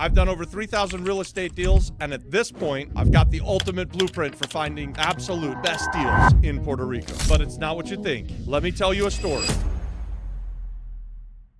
I've done over 3,000 real estate deals, and at this point, I've got the ultimate blueprint for finding absolute best deals in Puerto Rico. But it's not what you think. Let me tell you a story.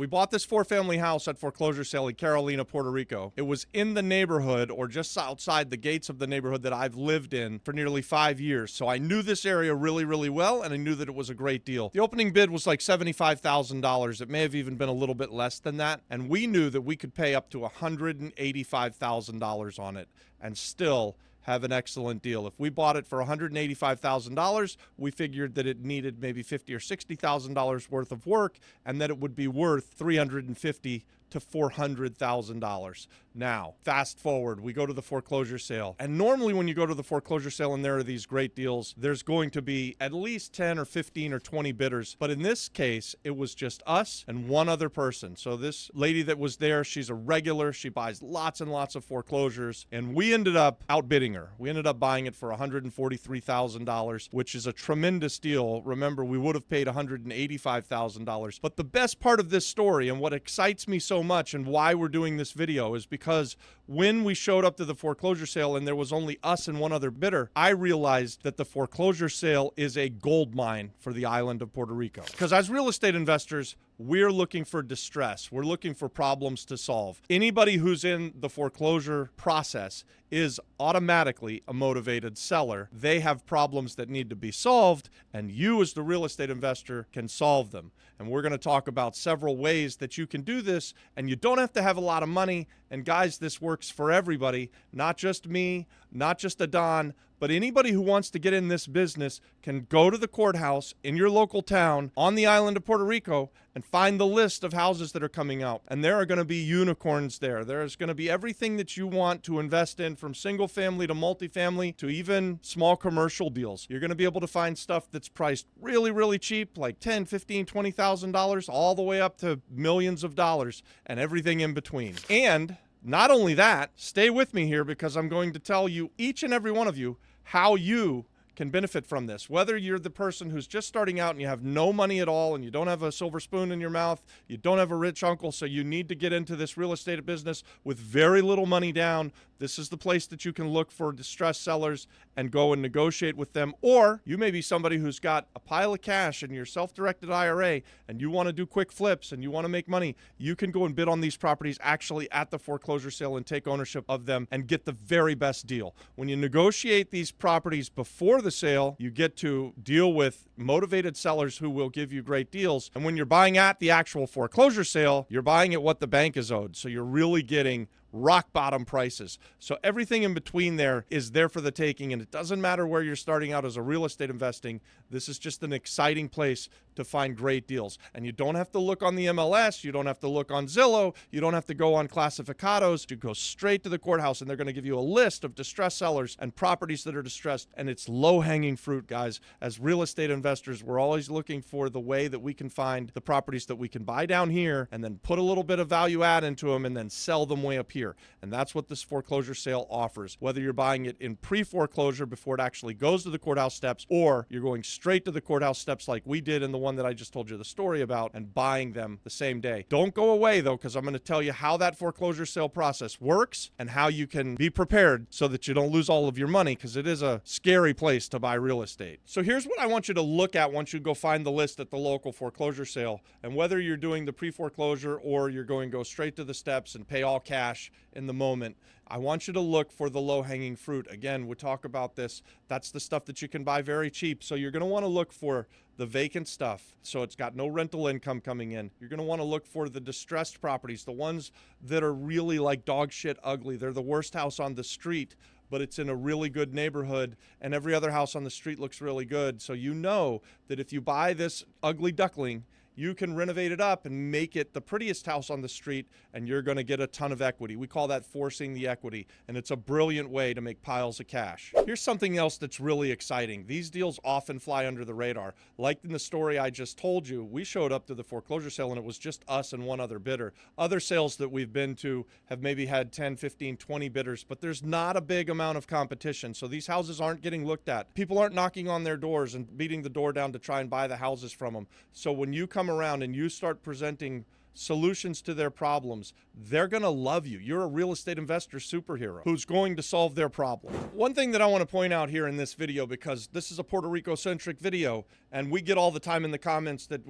We bought this 4-family house at foreclosure sale in Carolina, Puerto Rico. It was in the neighborhood, or just outside the gates of the neighborhood that I've lived in for nearly 5 years. So I knew this area really, really well, and I knew that it was a great deal. The opening bid was like $75,000. It may have even been a little bit less than that. And we knew that we could pay up to $185,000 on it and still have an excellent deal. If we bought it for $185,000, we figured that it needed maybe $50,000 or $60,000 worth of work, and that it would be worth $350,000 to $400,000. Now, fast forward, we go to the foreclosure sale. And normally when you go to the foreclosure sale and there are these great deals, there's going to be at least 10 or 15 or 20 bidders. But in this case, it was just us and one other person. So this lady that was there, she's a regular. She buys lots and lots of foreclosures. And we ended up outbidding her. We ended up buying it for $143,000, which is a tremendous deal. Remember, we would have paid $185,000. But the best part of this story, and what excites me so much and why we're doing this video, is because when we showed up to the foreclosure sale and there was only us and one other bidder, I realized that the foreclosure sale is a gold mine for the island of Puerto Rico. Because as real estate investors, we're looking for distress. We're looking for problems to solve. Anybody who's in the foreclosure process is automatically a motivated seller. They have problems that need to be solved, and you as the real estate investor can solve them. And we're going to talk about several ways that you can do this, and you don't have to have a lot of money. And guys, this works for everybody, not just me, not just Adon, but anybody who wants to get in this business can go to the courthouse in your local town on the island of Puerto Rico and find the list of houses that are coming out. And there are going to be unicorns there. There's going to be everything that you want to invest in, from single family to multifamily to even small commercial deals. You're going to be able to find stuff that's priced really, really cheap, like $10,000, $15,000, $20,000, all the way up to millions of dollars and everything in between. And not only that, stay with me here, because I'm going to tell you, each and every one of you, how you can benefit from this. Whether you're the person who's just starting out and you have no money at all and you don't have a silver spoon in your mouth, you don't have a rich uncle, so you need to get into this real estate business with very little money down, this is the place that you can look for distressed sellers and go and negotiate with them. Or you may be somebody who's got a pile of cash in your self-directed IRA and you want to do quick flips and you want to make money. You can go and bid on these properties actually at the foreclosure sale and take ownership of them and get the very best deal. When you negotiate these properties before the sale, you get to deal with motivated sellers who will give you great deals. And when you're buying at the actual foreclosure sale, you're buying at what the bank is owed. So you're really getting rock bottom prices. So everything in between there is there for the taking, and it doesn't matter where you're starting out as a real estate investing. This is just an exciting place to find great deals. And you don't have to look on the MLS, you don't have to look on Zillow, you don't have to go on Classificados. You go straight to the courthouse and they're going to give you a list of distressed sellers and properties that are distressed, and it's low-hanging fruit, guys. As real estate investors, we're always looking for the way that we can find the properties that we can buy down here and then put a little bit of value add into them and then sell them way up here. And that's what this foreclosure sale offers. Whether you're buying it in pre-foreclosure before it actually goes to the courthouse steps, or you're going straight to the courthouse steps like we did in the one that I just told you the story about, and buying them the same day. Don't go away though, because I'm going to tell you how that foreclosure sale process works and how you can be prepared so that you don't lose all of your money, because it is a scary place to buy real estate. So here's what I want you to look at once you go find the list at the local foreclosure sale. And whether you're doing the pre-foreclosure or you're going to go straight to the steps and pay all cash in the moment, I want you to look for the low-hanging fruit. Again, we talk about this. That's the stuff that you can buy very cheap. So you're going to want to look for the vacant stuff, so it's got no rental income coming in. You're going to want to look for the distressed properties, the ones that are really like dog shit ugly. They're the worst house on the street, but it's in a really good neighborhood, and every other house on the street looks really good. So you know that if you buy this ugly duckling, you can renovate it up and make it the prettiest house on the street, and you're going to get a ton of equity. We call that forcing the equity, and it's a brilliant way to make piles of cash. Here's something else that's really exciting. These deals often fly under the radar. Like in the story I just told you, we showed up to the foreclosure sale and it was just us and one other bidder. Other sales that we've been to have maybe had 10, 15, 20 bidders, but there's not a big amount of competition. So these houses aren't getting looked at. People aren't knocking on their doors and beating the door down to try and buy the houses from them. So when you come around and you start presenting solutions to their problems, they're going to love you. You're a real estate investor superhero who's going to solve their problem. One thing that I want to point out here in this video, because this is a Puerto Rico centric video, and we get all the time in the comments that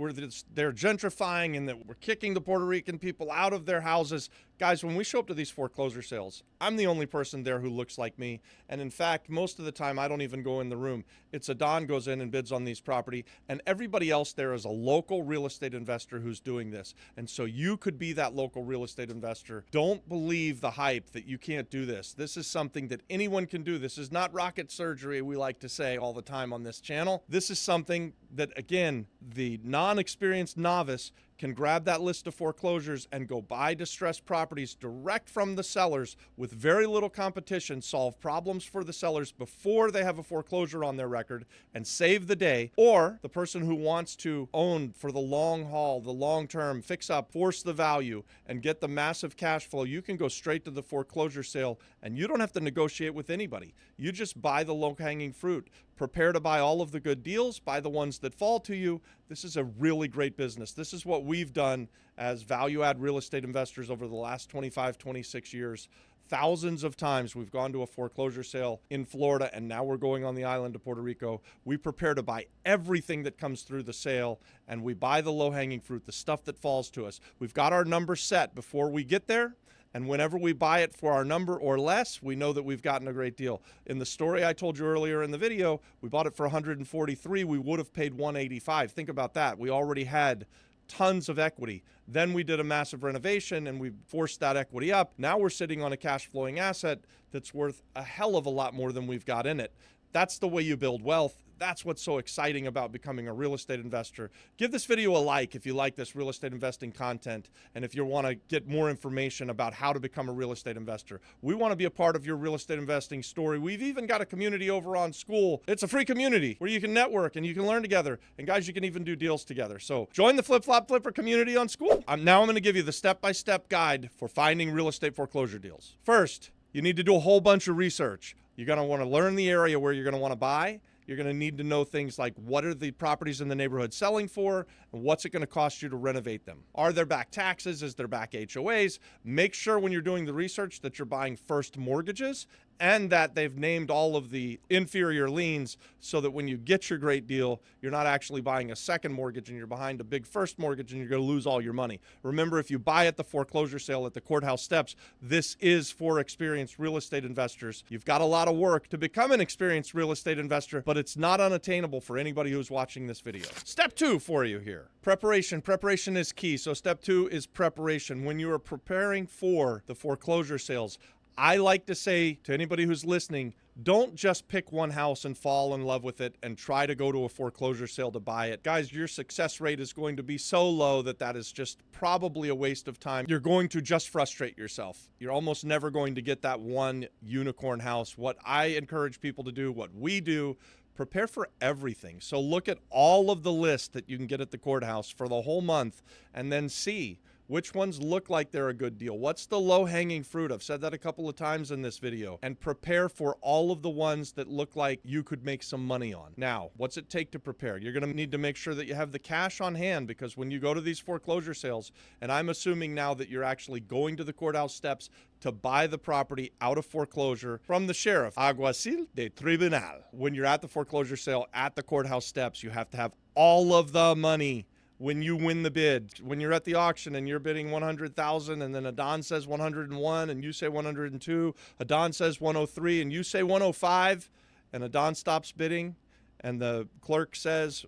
they're gentrifying and that we're kicking the Puerto Rican people out of their houses. Guys, when we show up to these foreclosure sales, I'm the only person there who looks like me. And in fact, most of the time, I don't even go in the room. It's a Don goes in and bids on these property, and everybody else there is a local real estate investor who's doing this. And so you could be that local real estate investor. Don't believe the hype that you can't do this. This is something that anyone can do. This is not rocket surgery, we like to say all the time on this channel. This is something that, again, the non-experienced novice can grab that list of foreclosures and go buy distressed properties direct from the sellers with very little competition, solve problems for the sellers before they have a foreclosure on their record, and save the day. Or the person who wants to own for the long haul, the long term, fix up, force the value, and get the massive cash flow, you can go straight to the foreclosure sale, and you don't have to negotiate with anybody. You just buy the low-hanging fruit. Prepare to buy all of the good deals, buy the ones that fall to you. This is a really great business. This is what we've done as value-add real estate investors over the last 25, 26 years. Thousands of times we've gone to a foreclosure sale in Florida, and now we're going on the island of Puerto Rico. We prepare to buy everything that comes through the sale, and we buy the low-hanging fruit, the stuff that falls to us. We've got our number set before we get there. And whenever we buy it for our number or less, we know that we've gotten a great deal. In the story I told you earlier in the video, we bought it for 143. We would have paid 185. Think about that. We already had tons of equity. Then we did a massive renovation and we forced that equity up. Now we're sitting on a cash flowing asset that's worth a hell of a lot more than we've got in it. That's the way you build wealth. That's what's so exciting about becoming a real estate investor. Give this video a like if you like this real estate investing content, and if you want to get more information about how to become a real estate investor. We want to be a part of your real estate investing story. We've even got a community over on School. It's a free community where you can network and you can learn together. And guys, you can even do deals together. So join the Flip Flop Flipper community on School. Now I'm going to give you the step-by-step guide for finding real estate foreclosure deals. First, you need to do a whole bunch of research. You're going to want to learn the area where you're going to want to buy. You're going to need to know things like what are the properties in the neighborhood selling for and what's it going to cost you to renovate them. Are there back taxes? Is there back HOAs? Make sure when you're doing the research that you're buying first mortgages and that they've named all of the inferior liens so that when you get your great deal, you're not actually buying a second mortgage and you're behind a big first mortgage and you're going to lose all your money. Remember, if you buy at the foreclosure sale at the courthouse steps, this is for experienced real estate investors. You've got a lot of work to become an experienced real estate investor, but it's not unattainable for anybody who's watching this video. Step 2 for you here. Preparation. Preparation is key. So step 2 is preparation. When you are preparing for the foreclosure sales, I like to say to anybody who's listening, don't just pick one house and fall in love with it and try to go to a foreclosure sale to buy it. Guys, your success rate is going to be so low that is just probably a waste of time. You're going to just frustrate yourself. You're almost never going to get that one unicorn house. What I encourage people to do, what we do, prepare for everything. So look at all of the lists that you can get at the courthouse for the whole month and then see which ones look like they're a good deal. What's the low-hanging fruit? I've said that a couple of times in this video. And prepare for all of the ones that look like you could make some money on. Now, what's it take to prepare? You're going to need to make sure that you have the cash on hand, because when you go to these foreclosure sales, and I'm assuming now that you're actually going to the courthouse steps to buy the property out of foreclosure from the sheriff, alguacil de tribunal. When you're at the foreclosure sale at the courthouse steps, you have to have all of the money. When you win the bid, when you're at the auction and you're bidding 100,000 and then Adon says 101 and you say 102, Adon says 103 and you say 105, and Adon stops bidding and the clerk says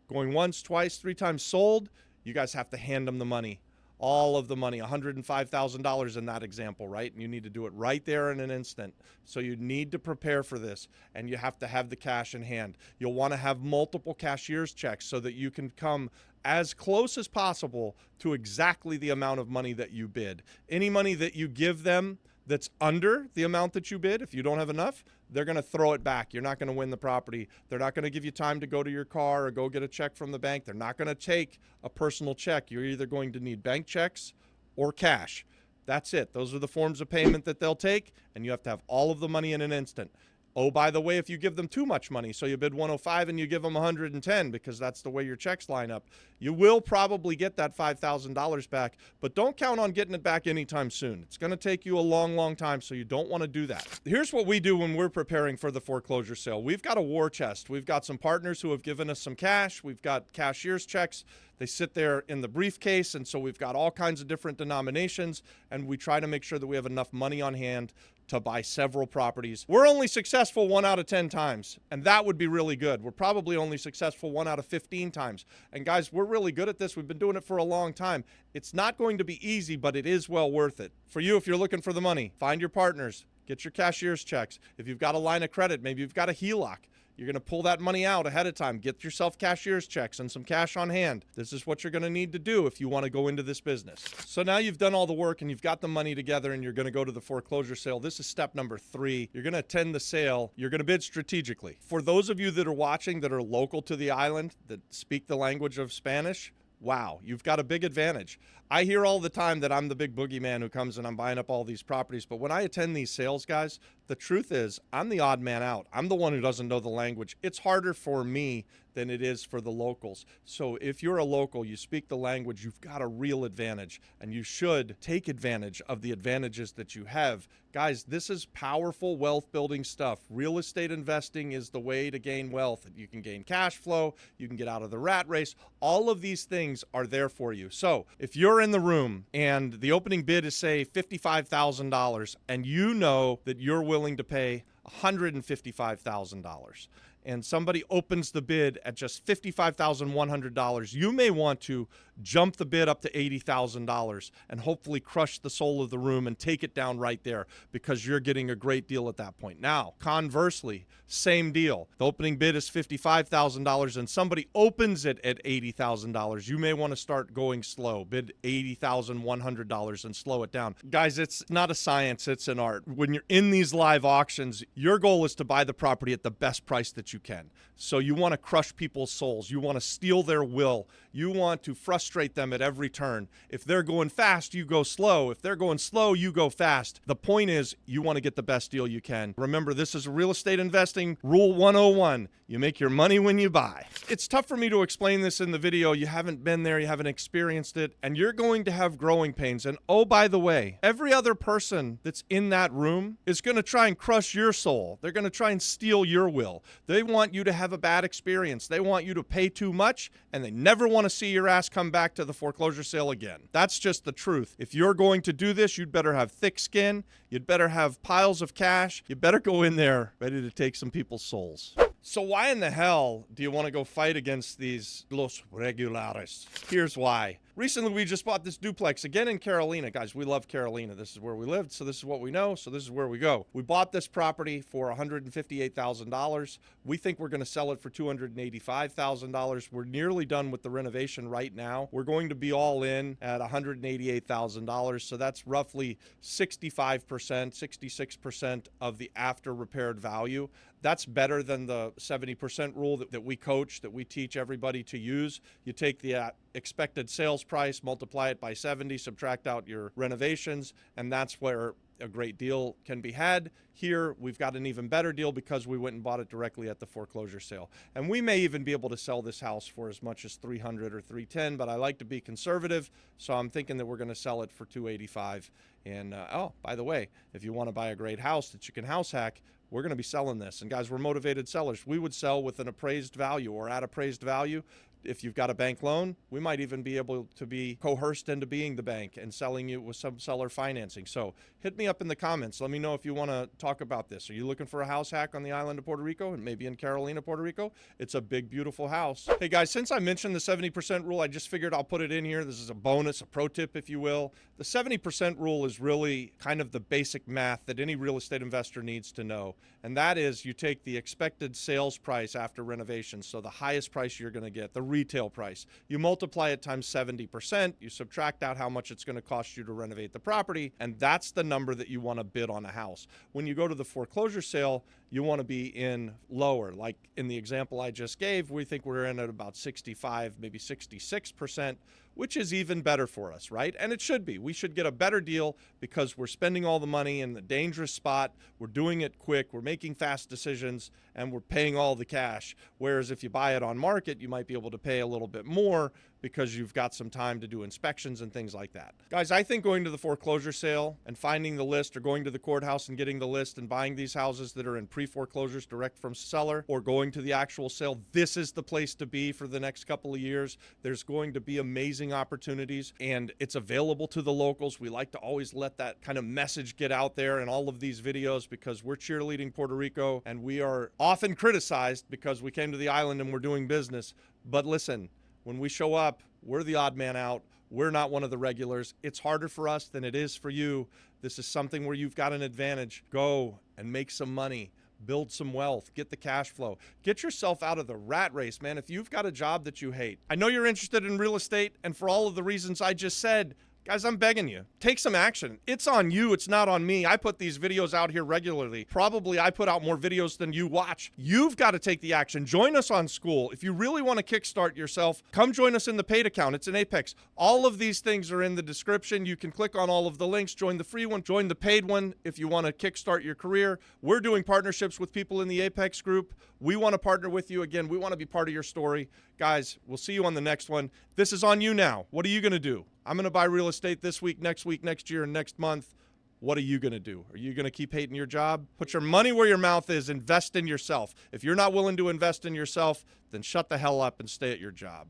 going once, twice, 3 times sold, you guys have to hand them the money. All of the money, $105,000 in that example, right? And you need to do it right there in an instant. So you need to prepare for this, and you have to have the cash in hand. You'll want to have multiple cashier's checks so that you can come as close as possible to exactly the amount of money that you bid. Any money that you give them that's under the amount that you bid, if you don't have enough, they're going to throw it back. You're not going to win the property. They're not going to give you time to go to your car or go get a check from the bank. They're not going to take a personal check. You're either going to need bank checks or cash. That's it. Those are the forms of payment that they'll take, and you have to have all of the money in an instant. Oh, by the way, if you give them too much money, so you bid 105 and you give them 110 because that's the way your checks line up, you will probably get that $5,000 back, but don't count on getting it back anytime soon. It's going to take you a long, long time, so you don't want to do that. Here's what we do when we're preparing for the foreclosure sale. We've got a war chest. We've got some partners who have given us some cash. We've got cashier's checks. They sit there in the briefcase, and so we've got all kinds of different denominations, and we try to make sure that we have enough money on hand to buy several properties. We're only successful 1 out of 10 times, and that would be really good. We're probably only successful 1 out of 15 times. And guys, we're really good at this. We've been doing it for a long time. It's not going to be easy, but it is well worth it. For you, if you're looking for the money, find your partners, get your cashier's checks. If you've got a line of credit, maybe you've got a HELOC, you're going to pull that money out ahead of time. Get yourself cashier's checks and some cash on hand. This is what you're going to need to do if you want to go into this business. So now you've done all the work and you've got the money together and you're going to go to the foreclosure sale. This is step number 3. You're going to attend the sale. You're going to bid strategically. For those of you that are watching that are local to the island, that speak the language of Spanish, wow, you've got a big advantage. I hear all the time that I'm the big boogeyman who comes and I'm buying up all these properties. But when I attend these sales, guys, the truth is I'm the odd man out. I'm the one who doesn't know the language. It's harder for me than it is for the locals. So if you're a local, you speak the language, you've got a real advantage, and you should take advantage of the advantages that you have. Guys, this is powerful wealth building stuff. Real estate investing is the way to gain wealth. You can gain cash flow, you can get out of the rat race. All of these things are there for you. So if you're in the room and the opening bid is, say, $55,000, and you know that you're willing to pay $155,000, and somebody opens the bid at just $55,100, you may want to jump the bid up to $80,000 and hopefully crush the soul of the room and take it down right there because you're getting a great deal at that point. Now, conversely, same deal. The opening bid is $55,000 and somebody opens it at $80,000. You may want to start going slow. Bid $80,100 and slow it down. Guys, it's not a science, it's an art. When you're in these live auctions, your goal is to buy the property at the best price that you can. So you want to crush people's souls. You want to steal their will. You want to frustrate them at every turn. If they're going fast, you go slow. If they're going slow, you go fast. The point is, you want to get the best deal you can. Remember, this is real estate investing rule 101. You make your money when you buy. It's tough for me to explain this in the video. You haven't been there, you haven't experienced it, and you're going to have growing pains. And oh, by the way, every other person that's in that room is going to try and crush your soul. They're going to try and steal your will. They want you to have a bad experience. They want you to pay too much, and they never want to see your ass come back to the foreclosure sale again. That's just the truth. If you're going to do this, you'd better have thick skin. You'd better have piles of cash. You better go in there ready to take some people's souls. So why in the hell do you want to go fight against these los regulares? Here's why. Recently, we just bought this duplex again in Carolina. Guys, we love Carolina. This is where we lived, so this is what we know, so this is where we go. We bought this property for $158,000. We think we're going to sell it for $285,000. We're nearly done with the renovation right now. We're going to be all in at $188,000, so that's roughly 65%, 66% of the after repaired value. That's better than the 70% rule that we coach, that we teach everybody to use. You take the expected sales price, multiply it by 70, subtract out your renovations, and that's where a great deal can be had. Here, we've got an even better deal because we went and bought it directly at the foreclosure sale. And we may even be able to sell this house for as much as $300 or $310, but I like to be conservative, so I'm thinking that we're going to sell it for $285. And oh, by the way, if you want to buy a great house that you can house hack, we're going to be selling this. And guys, we're motivated sellers. We would sell with an appraised value or at appraised value. If you've got a bank loan, we might even be able to be coerced into being the bank and selling you with some seller financing. So hit me up in the comments. Let me know if you want to talk about this. Are you looking for a house hack on the island of Puerto Rico and maybe in Carolina, Puerto Rico? It's a big, beautiful house. Hey guys, since I mentioned the 70% rule, I just figured I'll put it in here. This is a bonus, a pro tip, if you will. The 70% rule is really kind of the basic math that any real estate investor needs to know. And that is you take the expected sales price after renovations, so the highest price you're going to get, the retail price. You multiply it times 70%, you subtract out how much it's going to cost you to renovate the property, and that's the number that you want to bid on a house. When you go to the foreclosure sale, you want to be in lower. Like in the example I just gave, we think we're in at about 65, maybe 66%, which is even better for us, right? And it should be. We should get a better deal because we're spending all the money in the dangerous spot. We're doing it quick. We're making fast decisions, and we're paying all the cash. Whereas if you buy it on market, you might be able to pay a little bit more because you've got some time to do inspections and things like that. Guys, I think going to the foreclosure sale and finding the list, or going to the courthouse and getting the list and buying these houses that are in pre-foreclosures direct from seller, or going to the actual sale, this is the place to be for the next couple of years. There's going to be amazing opportunities, and it's available to the locals. We like to always let that kind of message get out there in all of these videos because we're cheerleading Puerto Rico, and we are often criticized because we came to the island and we're doing business. But listen, when we show up, we're the odd man out. We're not one of the regulars. It's harder for us than it is for you. This is something where you've got an advantage. Go and make some money. Build some wealth. Get the cash flow. Get yourself out of the rat race, man. If you've got a job that you hate. I know you're interested in real estate, and for all of the reasons I just said, guys, I'm begging you, take some action. It's on you. It's not on me. I put these videos out here regularly. Probably I put out more videos than you watch. You've got to take the action. Join us on School. If you really want to kickstart yourself, come join us in the paid account. It's in Apex. All of these things are in the description. You can click on all of the links. Join the free one. Join the paid one if you want to kickstart your career. We're doing partnerships with people in the Apex group. We want to partner with you. Again, we want to be part of your story. Guys, we'll see you on the next one. This is on you now. What are you going to do? I'm going to buy real estate this week, next year, and next month. What are you going to do? Are you going to keep hating your job? Put your money where your mouth is. Invest in yourself. If you're not willing to invest in yourself, then shut the hell up and stay at your job.